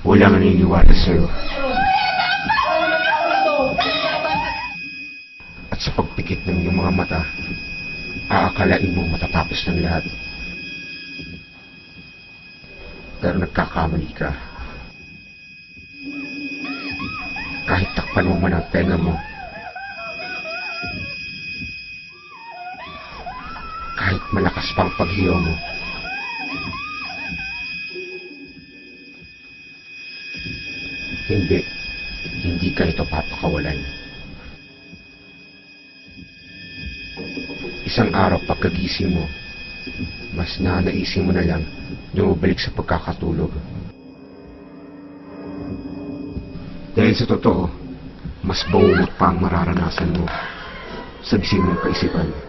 Walang naniniwala sa'yo. At sa pagpikit ng iyong mga mata, aakalain mo matatapos ng lahat. Pero nagkakamali ka. Kahit takpan mo man ang tenga mo, kahit malakas pang paghiyaw mo, hindi ka ito papakawalan. Isang araw pagkagising mo, mas nanaisin mo na lang na bumalik sa pagkakatulog. Dahil sa totoo, mas bangungot pa ang mararanasan mo sa gising mong kaisipan.